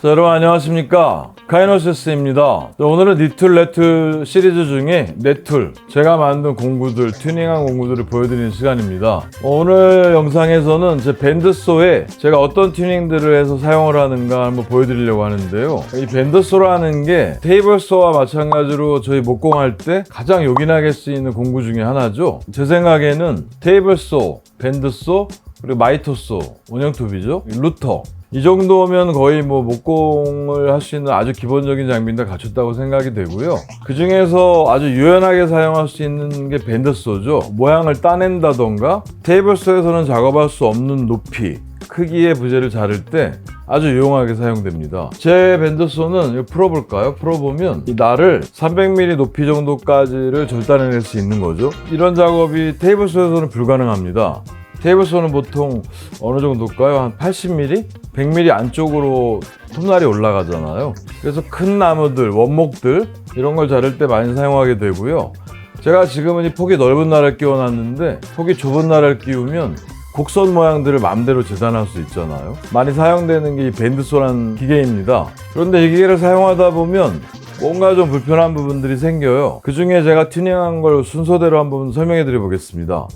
자, 여러분 안녕하십니까, 카이노세스입니다. 오늘은 니툴 레툴 시리즈 중에 네툴, 제가 만든 공구들, 튜닝한 공구들을 보여드리는 시간입니다. 오늘 영상에서는 제 밴드소에 제가 어떤 튜닝들을 해서 사용을 하는가 한번 보여드리려고 하는데요. 이 밴드소라는 게 테이블소와 마찬가지로 저희 목공할 때 가장 요긴하게 쓰이는 공구 중에 하나죠. 제 생각에는 테이블소, 밴드소, 그리고 마이터소, 원형톱이죠, 루터, 이 정도면 거의 목공을 할 수 있는 아주 기본적인 장비는 다 갖췄다고 생각이 되고요. 그 중에서 아주 유연하게 사용할 수 있는 게 밴드소죠. 모양을 따낸다던가 테이블소에서는 작업할 수 없는 높이, 크기의 부재를 자를 때 아주 유용하게 사용됩니다. 제 밴드소는 이거 풀어볼까요? 풀어보면 이 날을 300mm 높이 정도까지를 절단해낼 수 있는 거죠. 이런 작업이 테이블소에서는 불가능합니다. 테이블소는 보통 어느 정도일까요? 한 80mm? 100mm 안쪽으로 톱날이 올라가잖아요. 그래서 큰 나무들, 원목들 이런 걸 자를 때 많이 사용하게 되고요. 제가 지금은 이 폭이 넓은 날을 끼워놨는데 폭이 좁은 날을 끼우면 곡선 모양들을 마음대로 재단할 수 있잖아요. 많이 사용되는 게 이 밴드소라는 기계입니다. 그런데 이 기계를 사용하다 보면 뭔가 좀 불편한 부분들이 생겨요. 그 중에 제가 튜닝한 걸 순서대로 한번 설명해 드려 보겠습니다.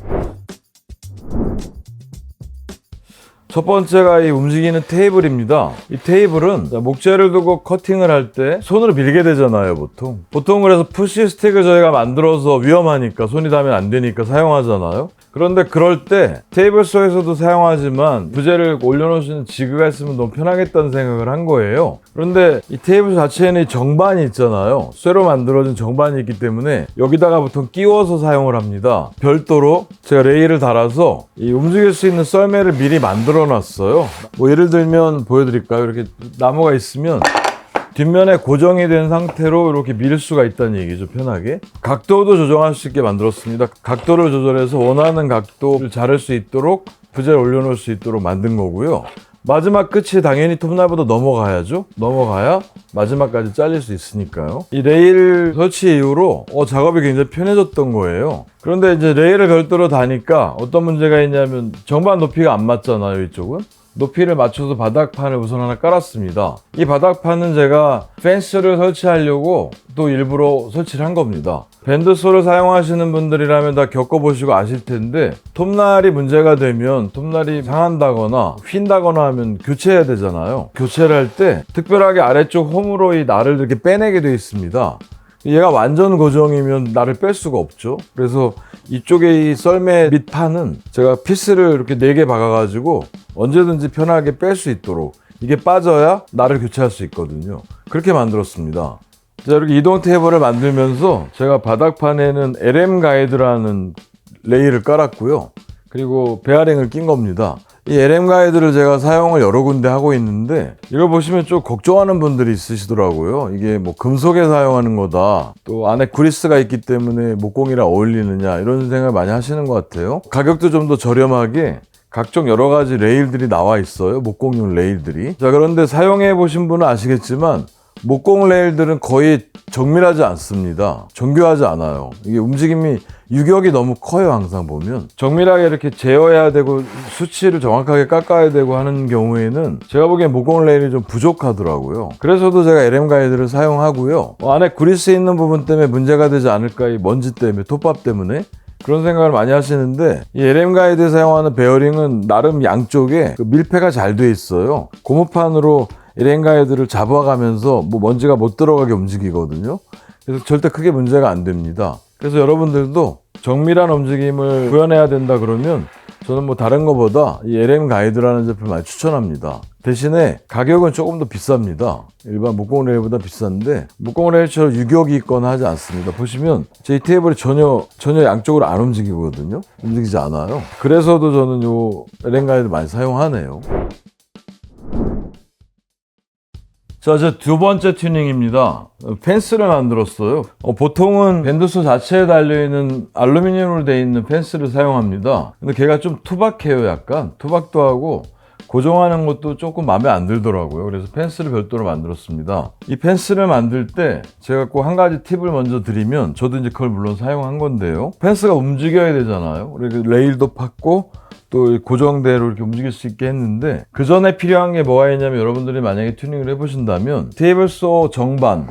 첫 번째가 이 움직이는 테이블입니다. 이 테이블은 목재를 두고 커팅을 할 때 손으로 밀게 되잖아요, 보통 그래서 푸시 스틱을 저희가 만들어서 위험하니까, 손이 닿으면 안 되니까 사용하잖아요. 그런데 그럴 때 테이블소에서도 사용하지만 부재를 올려놓을 수 있는 지그가 있으면 너무 편하겠다는 생각을 한 거예요. 그런데 이 테이블 자체에는 정반이 있잖아요. 쇠로 만들어진 정반이 있기 때문에 여기다가 보통 끼워서 사용을 합니다. 별도로 제가 레일을 달아서 이 움직일 수 있는 썰매를 미리 만들어 놨어요. 예를 들면 보여드릴까요? 이렇게 나무가 있으면 뒷면에 고정이 된 상태로 이렇게 밀 수가 있다는 얘기죠, 편하게. 각도도 조정할 수 있게 만들었습니다. 각도를 조절해서 원하는 각도를 자를 수 있도록, 부재를 올려놓을 수 있도록 만든 거고요. 마지막 끝이 당연히 톱날보다 넘어가야죠. 넘어가야 마지막까지 잘릴 수 있으니까요. 이 레일 설치 이후로 작업이 굉장히 편해졌던 거예요. 그런데 이제 레일을 별도로 다니까 어떤 문제가 있냐면 정반 높이가 안 맞잖아요, 이쪽은. 높이를 맞춰서 바닥판을 우선 하나 깔았습니다. 이 바닥판은 제가 펜스를 설치하려고 또 일부러 설치를 한 겁니다. 밴드소를 사용하시는 분들이라면 다 겪어보시고 아실 텐데, 톱날이 문제가 되면, 톱날이 상한다거나 휜다거나 하면 교체해야 되잖아요. 교체를 할 때 특별하게 아래쪽 홈으로 이 날을 이렇게 빼내게 되어 있습니다. 얘가 완전 고정이면 날을 뺄 수가 없죠. 그래서 이쪽에 이 썰매 밑판은 제가 피스를 이렇게 4개 박아가지고 언제든지 편하게 뺄 수 있도록, 이게 빠져야 날을 교체할 수 있거든요. 그렇게 만들었습니다. 자, 이렇게 이동 테이블을 만들면서 제가 바닥판에는 LM 가이드라는 레일을 깔았고요. 그리고 베어링을 낀 겁니다. 이 LM 가이드를 제가 사용을 여러 군데 하고 있는데, 이걸 보시면 좀 걱정하는 분들이 있으시더라고요. 이게 금속에 사용하는 거다, 또 안에 그리스가 있기 때문에 목공이랑 어울리느냐, 이런 생각을 많이 하시는 것 같아요. 가격도 좀 더 저렴하게 각종 여러 가지 레일들이 나와 있어요. 목공용 레일들이. 자, 그런데 사용해 보신 분은 아시겠지만 목공 레일들은 거의 정밀하지 않습니다. 정교하지 않아요. 이게 움직임이, 유격이 너무 커요. 항상 보면 정밀하게 이렇게 재어야 되고 수치를 정확하게 깎아야 되고 하는 경우에는 제가 보기엔 목공 레일이 좀 부족하더라고요. 그래서도 제가 LM 가이드를 사용하고요. 안에 그리스 있는 부분 때문에 문제가 되지 않을까, 이 먼지 때문에, 톱밥 때문에 그런 생각을 많이 하시는데, 이 LM 가이드에 사용하는 베어링은 나름 양쪽에 밀폐가 잘 돼 있어요. 고무판으로 LM 가이드를 잡아가면서 먼지가 못 들어가게 움직이거든요. 그래서 절대 크게 문제가 안 됩니다. 그래서 여러분들도 정밀한 움직임을 구현해야 된다 그러면 저는 다른 거보다 이 LM 가이드라는 제품을 많이 추천합니다. 대신에 가격은 조금 더 비쌉니다. 일반 목공 레일보다 비싼데, 목공 레일처럼 유격이 있거나 하지 않습니다. 보시면 제 이 테이블이 전혀 양쪽으로 안 움직이거든요. 움직이지 않아요. 그래서도 저는 요 LM 가이드 많이 사용하네요. 자, 제 두 번째 튜닝입니다. 펜스를 만들었어요. 보통은 밴드소 자체에 달려있는 알루미늄으로 되어 있는 펜스를 사용합니다. 근데 걔가 좀 투박해요. 약간 투박도 하고 고정하는 것도 조금 마음에 안 들더라고요. 그래서 펜스를 별도로 만들었습니다. 이 펜스를 만들 때 제가 꼭 한 가지 팁을 먼저 드리면, 저도 이제 그걸 물론 사용한 건데요. 펜스가 움직여야 되잖아요. 그리고 레일도 팠고 또 고정대로 이렇게 움직일 수 있게 했는데, 그 전에 필요한 게 뭐가 있냐면, 여러분들이 만약에 튜닝을 해보신다면 테이블소 정반,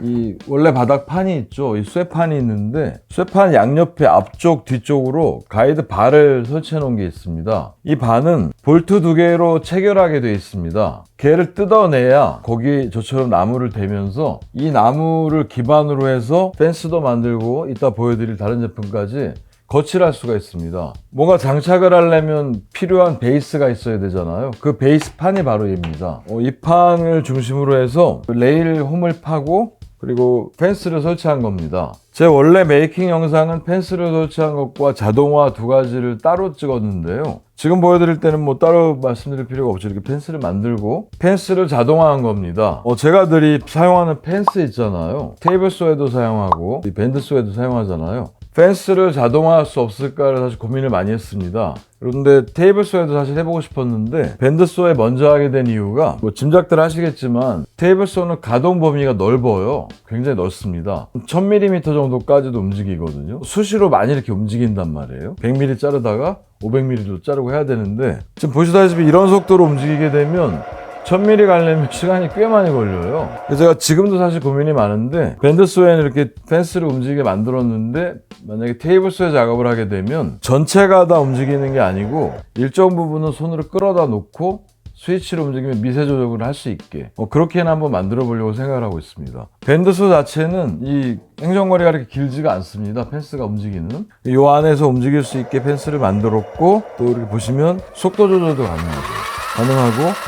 이 원래 바닥판이 있죠. 이 쇠판이 있는데, 쇠판 양옆에 앞쪽 뒤쪽으로 가이드 바를 설치해 놓은 게 있습니다. 이 바는 볼트 2개로 체결하게 되어 있습니다. 걔를 뜯어내야 거기 저처럼 나무를 대면서, 이 나무를 기반으로 해서 펜스도 만들고 이따 보여드릴 다른 제품까지 거치를 할 수가 있습니다. 뭔가 장착을 하려면 필요한 베이스가 있어야 되잖아요. 그 베이스판이 바로 얘입니다. 이 판을 중심으로 해서 레일 홈을 파고, 그리고 펜스를 설치한 겁니다. 제 원래 메이킹 영상은 펜스를 설치한 것과 자동화 두 가지를 따로 찍었는데요. 지금 보여드릴 때는 뭐 따로 말씀드릴 필요가 없죠. 이렇게 펜스를 만들고 펜스를 자동화한 겁니다. 제가 늘 사용하는 펜스 있잖아요. 테이블소에도 사용하고 이 밴드소에도 사용하잖아요. 펜스를 자동화할 수 없을까를 사실 고민을 많이 했습니다. 그런데 테이블소에도 사실 해보고 싶었는데, 밴드소에 먼저 하게 된 이유가 뭐 짐작들 하시겠지만, 테이블소는 가동 범위가 넓어요. 굉장히 넓습니다. 1000mm 정도까지도 움직이거든요. 수시로 많이 이렇게 움직인단 말이에요. 100mm 자르다가 500mm도 자르고 해야 되는데, 지금 보시다시피 이런 속도로 움직이게 되면 1000mm 가려면 시간이 꽤 많이 걸려요. 그래서 제가 지금도 사실 고민이 많은데, 밴드소에는 이렇게 펜스를 움직이게 만들었는데, 만약에 테이블소에 작업을 하게 되면 전체가 다 움직이는 게 아니고 일정 부분은 손으로 끌어다 놓고 스위치로 움직이면 미세 조정을 할 수 있게, 그렇게는 한번 만들어 보려고 생각을 하고 있습니다. 밴드소 자체는 이 행정거리가 그렇게 길지가 않습니다. 펜스가 움직이는. 이 안에서 움직일 수 있게 펜스를 만들었고, 또 이렇게 보시면 속도 조절도 가능하고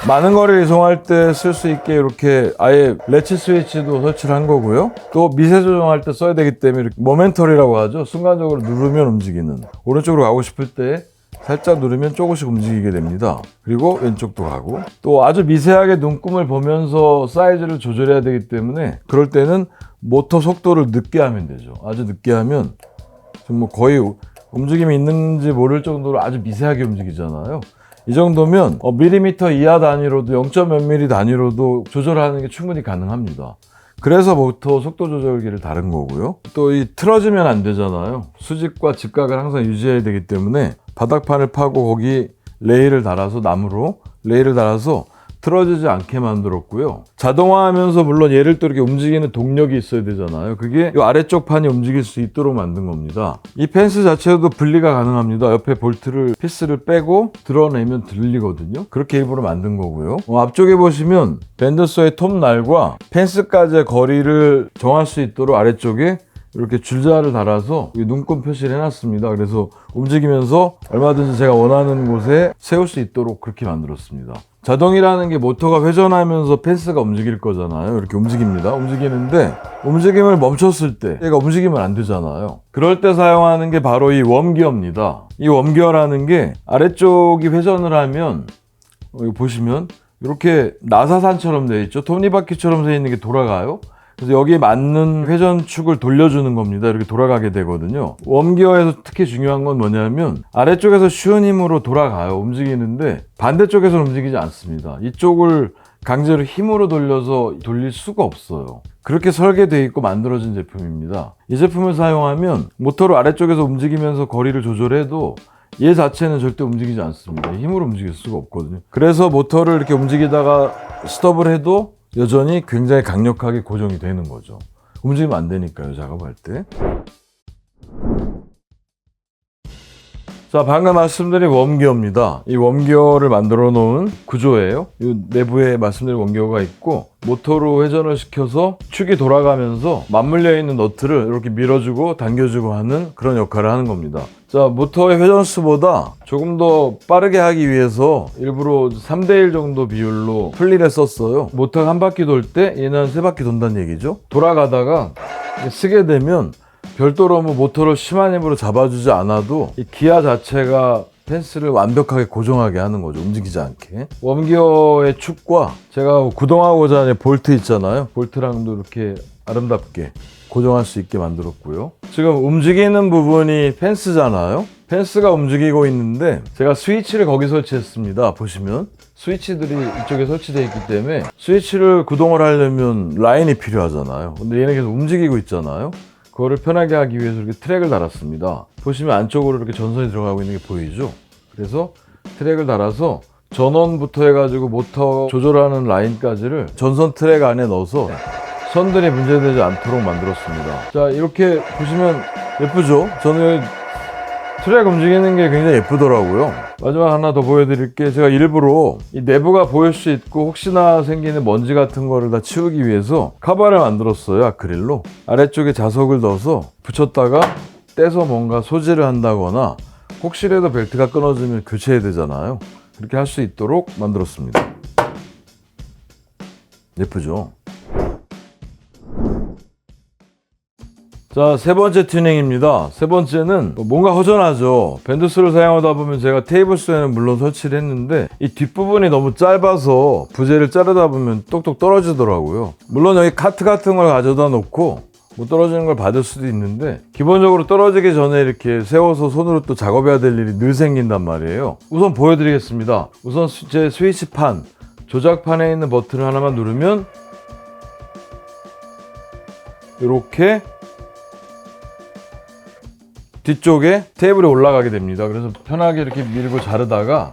많은 거리를 이송할 때 쓸 수 있게 이렇게 아예 레치 스위치도 설치를 한 거고요. 또 미세 조정할 때 써야 되기 때문에 이렇게 모멘터리라고 하죠. 순간적으로 누르면 움직이는, 오른쪽으로 가고 싶을 때 살짝 누르면 조금씩 움직이게 됩니다. 그리고 왼쪽도 가고, 또 아주 미세하게 눈금을 보면서 사이즈를 조절해야 되기 때문에 그럴 때는 모터 속도를 늦게 하면 되죠. 아주 늦게 하면 지금 뭐 거의 움직임이 있는지 모를 정도로 아주 미세하게 움직이잖아요. 이 정도면 밀리미터 이하 단위로도 0. 몇 미리 단위로도 조절하는 게 충분히 가능합니다. 그래서 모터 속도 조절기를 다른 거고요. 또 이 틀어지면 안 되잖아요. 수직과 직각을 항상 유지해야 되기 때문에 바닥판을 파고 거기 레일을 달아서, 나무로 레일을 달아서 틀어지지 않게 만들었고요. 자동화하면서 물론 얘를 또 이렇게 움직이는 동력이 있어야 되잖아요. 그게 이 아래쪽 판이 움직일 수 있도록 만든 겁니다. 이 펜스 자체도 분리가 가능합니다. 옆에 볼트를, 피스를 빼고 드러내면 들리거든요. 그렇게 일부러 만든 거고요. 앞쪽에 보시면 밴드소의 톱날과 펜스까지의 거리를 정할 수 있도록 아래쪽에 이렇게 줄자를 달아서 눈금 표시를 해놨습니다. 그래서 움직이면서 얼마든지 제가 원하는 곳에 세울 수 있도록 그렇게 만들었습니다. 자동이라는 게 모터가 회전하면서 펜스가 움직일 거잖아요. 이렇게 움직입니다. 움직이는데 움직임을 멈췄을 때 얘가 움직이면 안 되잖아요. 그럴 때 사용하는 게 바로 이 웜기어입니다. 이 웜기어라는 게 아래쪽이 회전을 하면 여기 보시면 이렇게 나사산처럼 되어 있죠. 톱니바퀴처럼 되어 있는 게 돌아가요. 그래서 여기에 맞는 회전축을 돌려주는 겁니다. 이렇게 돌아가게 되거든요. 웜기어에서 특히 중요한 건 뭐냐면 아래쪽에서 쉬운 힘으로 돌아가요. 움직이는데 반대쪽에서는 움직이지 않습니다. 이쪽을 강제로 힘으로 돌려서 돌릴 수가 없어요. 그렇게 설계되어 있고 만들어진 제품입니다. 이 제품을 사용하면 모터를 아래쪽에서 움직이면서 거리를 조절해도 얘 자체는 절대 움직이지 않습니다. 힘으로 움직일 수가 없거든요. 그래서 모터를 이렇게 움직이다가 스톱을 해도 여전히 굉장히 강력하게 고정이 되는 거죠. 움직이면 안 되니까요, 작업할 때. 자, 방금 말씀드린 웜기어입니다. 이 웜기어를 만들어 놓은 구조예요. 이 내부에 말씀드린 웜기어가 있고, 모터로 회전을 시켜서 축이 돌아가면서 맞물려 있는 너트를 이렇게 밀어주고 당겨주고 하는 그런 역할을 하는 겁니다. 자, 모터의 회전수보다 조금 더 빠르게 하기 위해서 일부러 3:1 정도 비율로 플리를 썼어요. 모터가 한 바퀴 돌 때 얘는 3바퀴 돈다는 얘기죠. 돌아가다가 쓰게 되면 별도로 뭐 모터를 심한 힘으로 잡아주지 않아도 이 기아 자체가 펜스를 완벽하게 고정하게 하는 거죠. 움직이지 않게. 웜기어의 축과 제가 구동하고자 하는 볼트 있잖아요. 볼트랑도 이렇게 아름답게 고정할 수 있게 만들었고요. 지금 움직이는 부분이 펜스잖아요. 펜스가 움직이고 있는데 제가 스위치를 거기 설치했습니다. 보시면 스위치들이 이쪽에 설치되어 있기 때문에 스위치를 구동을 하려면 라인이 필요하잖아요. 근데 얘는 계속 움직이고 있잖아요. 그거를 편하게 하기 위해서 이렇게 트랙을 달았습니다. 보시면 안쪽으로 이렇게 전선이 들어가고 있는 게 보이죠? 그래서 트랙을 달아서 전원부터 해가지고 모터 조절하는 라인까지를 전선 트랙 안에 넣어서 선들이 문제되지 않도록 만들었습니다. 자, 이렇게 보시면 예쁘죠? 저는 트랙 움직이는 게 굉장히 예쁘더라고요. 마지막 하나 더 보여드릴게. 제가 일부러 이 내부가 보일 수 있고 혹시나 생기는 먼지 같은 거를 다 치우기 위해서 카바를 만들었어요. 아크릴로. 아래쪽에 자석을 넣어서 붙였다가 떼서 뭔가 소지를 한다거나 혹시라도 벨트가 끊어지면 교체해야 되잖아요. 그렇게 할 수 있도록 만들었습니다. 예쁘죠? 자, 세 번째 튜닝입니다. 세 번째는 뭔가 허전하죠. 밴드소를 사용하다 보면 제가 테이블소에는 물론 설치를 했는데 이 뒷부분이 너무 짧아서 부재를 자르다 보면 똑똑 떨어지더라고요. 물론 여기 카트 같은 걸 가져다 놓고 뭐 떨어지는 걸 받을 수도 있는데 기본적으로 떨어지기 전에 이렇게 세워서 손으로 또 작업해야 될 일이 늘 생긴단 말이에요. 우선 보여드리겠습니다. 우선 제 스위치판, 조작판에 있는 버튼을 하나만 누르면 이렇게 뒤쪽에 테이블이 올라가게 됩니다. 그래서 편하게 이렇게 밀고 자르다가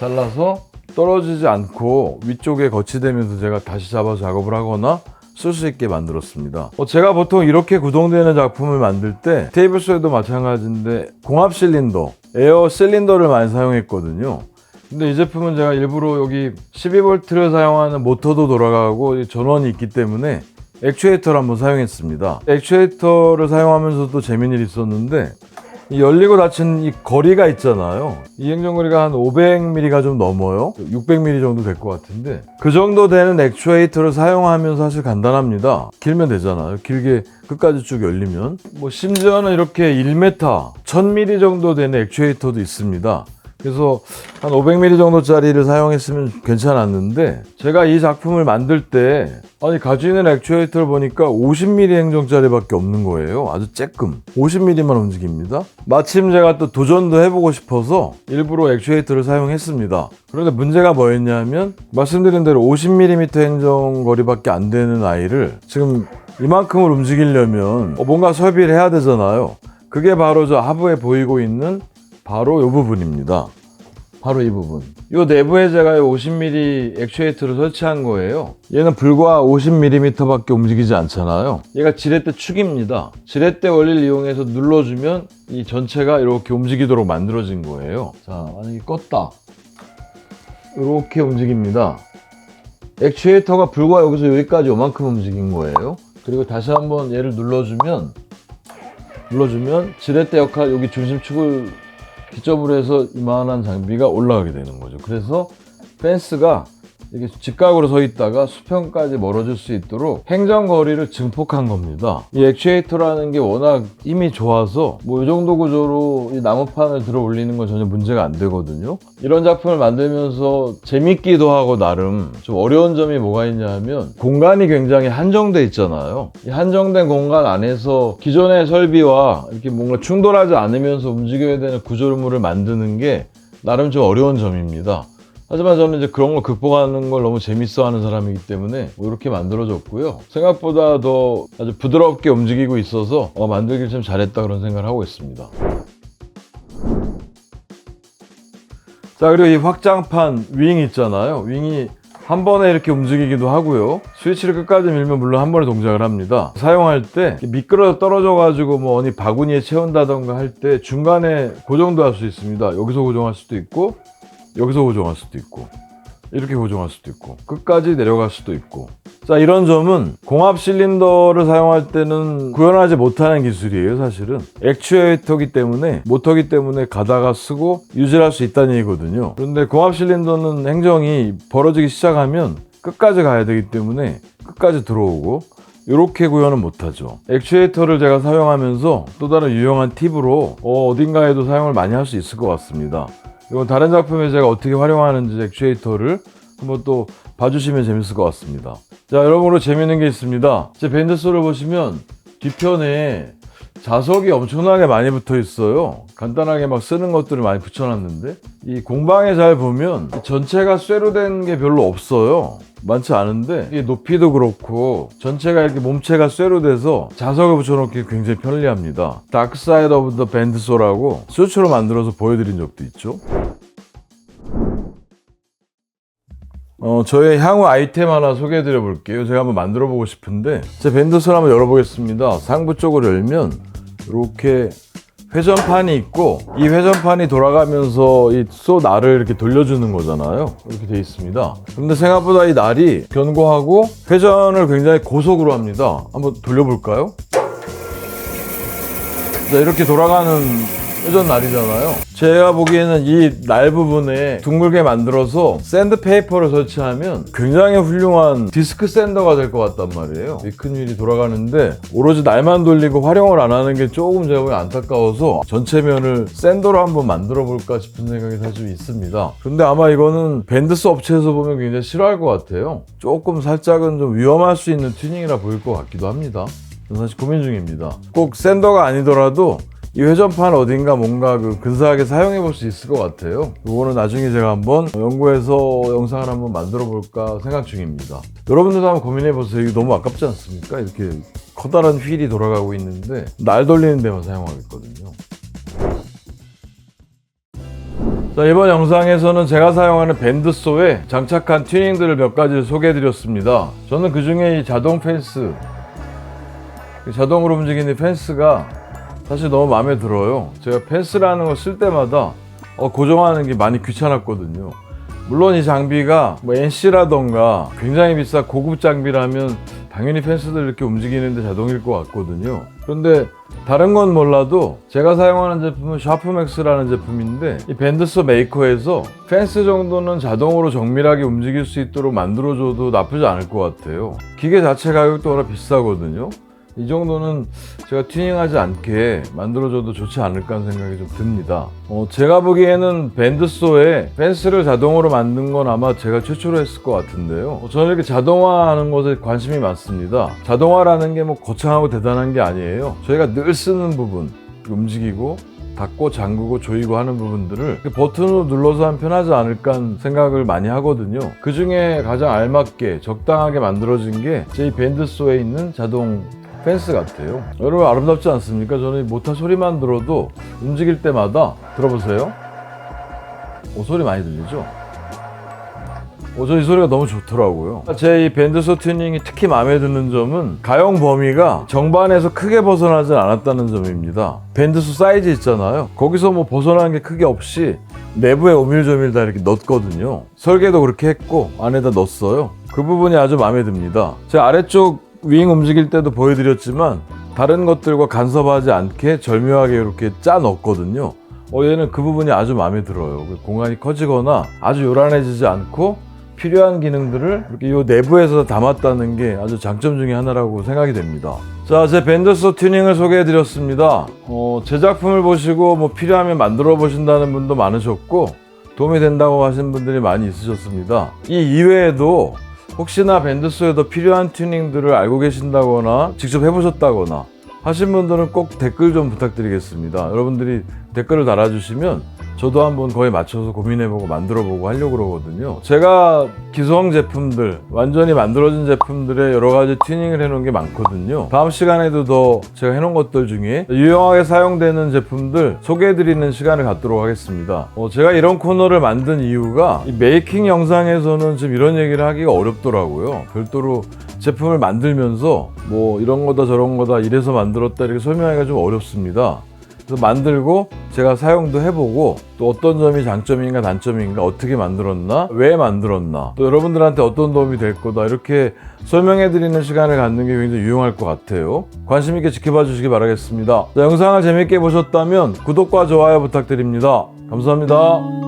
잘라서 떨어지지 않고 위쪽에 거치대면서 제가 다시 잡아서 작업을 하거나 쓸 수 있게 만들었습니다. 제가 보통 이렇게 구동되는 작품을 만들 때 테이블소에도 마찬가지인데 공합 실린더, 에어 실린더를 많이 사용했거든요. 근데 이 제품은 제가 일부러 여기 12V를 사용하는 모터도 돌아가고 전원이 있기 때문에 액추에이터를 한번 사용했습니다. 액추에이터를 사용하면서도 재미있는 일이 있었는데 이 열리고 닫힌 이 거리가 있잖아요. 이 행정거리가 한 500mm가 좀 넘어요. 600mm 정도 될 것 같은데 그 정도 되는 액추에이터를 사용하면 사실 간단합니다. 길면 되잖아요. 길게 끝까지 쭉 열리면 뭐 심지어는 이렇게 1m, 1000mm 정도 되는 액추에이터도 있습니다. 그래서 한 500mm 정도짜리를 사용했으면 괜찮았는데 제가 이 작품을 만들 때 아니 가지고 있는 액추에이터를 보니까 50mm 행정짜리밖에 없는 거예요. 아주 쬐끔 50mm만 움직입니다. 마침 제가 또 도전도 해보고 싶어서 일부러 액추에이터를 사용했습니다. 그런데 문제가 뭐였냐면 말씀드린 대로 50mm 행정거리밖에 안 되는 아이를 지금 이만큼을 움직이려면 뭔가 설비를 해야 되잖아요. 그게 바로 저 하부에 보이고 있는 바로 이 부분입니다. 바로 이 부분. 이 내부에 제가 50mm 액추에이터를 설치한 거예요. 얘는 불과 50mm 밖에 움직이지 않잖아요. 얘가 지렛대 축입니다. 지렛대 원리를 이용해서 눌러주면 이 전체가 이렇게 움직이도록 만들어진 거예요. 자, 만약에 껐다. 이렇게 움직입니다. 액추에이터가 불과 여기서 여기까지 요만큼 움직인 거예요. 그리고 다시 한번 얘를 눌러주면 지렛대 역할 여기 중심축을 기점으로 해서 이만한 장비가 올라가게 되는 거죠. 그래서 펜스가 이렇게 직각으로 서 있다가 수평까지 멀어질 수 있도록 행정거리를 증폭한 겁니다. 이 액추에이터라는 게 워낙 힘이 좋아서 뭐 이 정도 구조로 이 나무판을 들어 올리는 건 전혀 문제가 안 되거든요. 이런 작품을 만들면서 재밌기도 하고 나름 좀 어려운 점이 뭐가 있냐 하면 공간이 굉장히 한정돼 있잖아요. 이 한정된 공간 안에서 기존의 설비와 이렇게 뭔가 충돌하지 않으면서 움직여야 되는 구조물을 만드는 게 나름 좀 어려운 점입니다. 하지만 저는 이제 그런 걸 극복하는 걸 너무 재밌어 하는 사람이기 때문에 뭐 이렇게 만들어졌고요. 생각보다 더 아주 부드럽게 움직이고 있어서 만들길 좀 잘했다 그런 생각을 하고 있습니다. 자, 그리고 이 확장판 윙 있잖아요. 윙이 한 번에 이렇게 움직이기도 하고요. 스위치를 끝까지 밀면 물론 한 번에 동작을 합니다. 사용할 때 미끄러져 떨어져 가지고 뭐 어디 바구니에 채운다던가 할 때 중간에 고정도 할 수 있습니다. 여기서 고정할 수도 있고 여기서 고정할 수도 있고 이렇게 고정할 수도 있고 끝까지 내려갈 수도 있고. 자, 이런 점은 공합 실린더를 사용할 때는 구현하지 못하는 기술이에요. 사실은 액추에이터기 때문에 모터기 때문에 가다가 쓰고 유지할 수 있다는 얘기거든요. 그런데 공합 실린더는 행정이 벌어지기 시작하면 끝까지 가야 되기 때문에 끝까지 들어오고 이렇게 구현은 못하죠. 액추에이터를 제가 사용하면서 또 다른 유용한 팁으로 어딘가에도 사용을 많이 할 수 있을 것 같습니다. 이건 다른 작품에 제가 어떻게 활용하는지 액추에이터를 한번 또 봐주시면 재밌을 것 같습니다. 자, 여러모로 재밌는 게 있습니다. 제 밴드소를 보시면 뒤편에 자석이 엄청나게 많이 붙어 있어요. 간단하게 막 쓰는 것들을 많이 붙여놨는데 이 공방에 잘 보면 전체가 쇠로 된 게 별로 없어요. 많지 않은데 이 높이도 그렇고 전체가 이렇게 몸체가 쇠로 돼서 자석을 붙여놓기 굉장히 편리합니다. 다크 사이드 오브 더 밴드소라고 수초로 만들어서 보여드린 적도 있죠. 저의 향후 아이템 하나 소개해 드려 볼게요. 제가 한번 만들어 보고 싶은데 제 밴드소를 한번 열어보겠습니다. 상부 쪽을 열면 이렇게 회전판이 있고 이 회전판이 돌아가면서 이 소 날을 이렇게 돌려주는 거잖아요. 이렇게 돼 있습니다. 근데 생각보다 이 날이 견고하고 회전을 굉장히 고속으로 합니다. 한번 돌려볼까요? 자, 이렇게 돌아가는 회전 날이잖아요. 제가 보기에는 이 날 부분에 둥글게 만들어서 샌드페이퍼를 설치하면 굉장히 훌륭한 디스크 샌더가 될 것 같단 말이에요. 이 큰 휠이 돌아가는데 오로지 날만 돌리고 활용을 안 하는 게 조금 제가 보기엔 안타까워서 전체 면을 샌더로 한번 만들어 볼까 싶은 생각이 사실 있습니다. 근데 아마 이거는 밴드스 업체에서 보면 굉장히 싫어할 것 같아요. 조금 살짝은 좀 위험할 수 있는 튜닝이라 보일 것 같기도 합니다. 저는 사실 고민 중입니다. 꼭 샌더가 아니더라도 이 회전판 어딘가 뭔가 근사하게 사용해 볼 수 있을 것 같아요. 이거는 나중에 제가 한번 연구해서 영상을 한번 만들어 볼까 생각 중입니다. 여러분들도 한번 고민해 보세요. 이거 너무 아깝지 않습니까? 이렇게 커다란 휠이 돌아가고 있는데 날 돌리는 데만 사용하겠거든요. 자, 이번 영상에서는 제가 사용하는 밴드소에 장착한 튜닝들을 몇 가지를 소개해 드렸습니다. 저는 그 중에 이 자동 펜스, 자동으로 움직이는 펜스가 사실 너무 마음에 들어요. 제가 펜스라는 걸 쓸 때마다 고정하는 게 많이 귀찮았거든요. 물론 이 장비가 뭐 NC라던가 굉장히 비싼 고급 장비라면 당연히 펜스들 이렇게 움직이는데 자동일 것 같거든요. 그런데 다른 건 몰라도 제가 사용하는 제품은 샤프맥스라는 제품인데 이 밴드소 메이커에서 펜스 정도는 자동으로 정밀하게 움직일 수 있도록 만들어줘도 나쁘지 않을 것 같아요. 기계 자체 가격도 워낙 비싸거든요. 이 정도는 제가 튜닝하지 않게 만들어줘도 좋지 않을까 하는 생각이 좀 듭니다. 제가 보기에는 밴드소에 펜스를 자동으로 만든 건 아마 제가 최초로 했을 것 같은데요. 저는 이렇게 자동화하는 것에 관심이 많습니다. 자동화라는 게 뭐 거창하고 대단한 게 아니에요. 저희가 늘 쓰는 부분, 움직이고 닫고 잠그고 조이고 하는 부분들을 버튼으로 눌러서 하면 편하지 않을까 하는 생각을 많이 하거든요. 그 중에 가장 알맞게 적당하게 만들어진 게 제 밴드소에 있는 자동 펜스 같아요. 여러분 아름답지 않습니까? 저는 모터 소리만 들어도 움직일 때마다 들어보세요. 소리 많이 들리죠? 저 이 소리가 너무 좋더라고요. 제 이 밴드소 튜닝이 특히 마음에 드는 점은 가용 범위가 정반에서 크게 벗어나지 않았다는 점입니다. 밴드소 사이즈 있잖아요. 거기서 뭐 벗어나는 게 크게 없이 내부에 오밀조밀 다 이렇게 넣었거든요. 설계도 그렇게 했고 안에다 넣었어요. 그 부분이 아주 마음에 듭니다. 제 아래쪽 윙 움직일 때도 보여드렸지만 다른 것들과 간섭하지 않게 절묘하게 이렇게 짜 넣었거든요. 얘는 그 부분이 아주 마음에 들어요. 공간이 커지거나 아주 요란해지지 않고 필요한 기능들을 이렇게 이 내부에서 담았다는 게 아주 장점 중에 하나라고 생각이 됩니다. 자, 제 밴드소 튜닝을 소개해 드렸습니다. 제 작품을 보시고 뭐 필요하면 만들어 보신다는 분도 많으셨고 도움이 된다고 하신 분들이 많이 있으셨습니다. 이 이외에도 혹시나 밴드소에 더 필요한 튜닝들을 알고 계신다거나 직접 해보셨다거나 하신 분들은 꼭 댓글 좀 부탁드리겠습니다. 여러분들이 댓글을 달아주시면 저도 한번 거기에 맞춰서 고민해보고 만들어보고 하려고 그러거든요. 제가 기성 제품들, 완전히 만들어진 제품들에 여러 가지 튜닝을 해놓은 게 많거든요. 다음 시간에도 더 제가 해놓은 것들 중에 유용하게 사용되는 제품들 소개해드리는 시간을 갖도록 하겠습니다. 제가 이런 코너를 만든 이유가 이 메이킹 영상에서는 지금 이런 얘기를 하기가 어렵더라고요. 별도로 제품을 만들면서 뭐 이런 거다 저런 거다 이래서 만들었다 이렇게 설명하기가 좀 어렵습니다. 그래서 만들고 제가 사용도 해보고 또 어떤 점이 장점인가 단점인가 어떻게 만들었나 왜 만들었나 또 여러분들한테 어떤 도움이 될 거다 이렇게 설명해드리는 시간을 갖는 게 굉장히 유용할 것 같아요. 관심 있게 지켜봐 주시기 바라겠습니다. 자, 영상을 재밌게 보셨다면 구독과 좋아요 부탁드립니다. 감사합니다.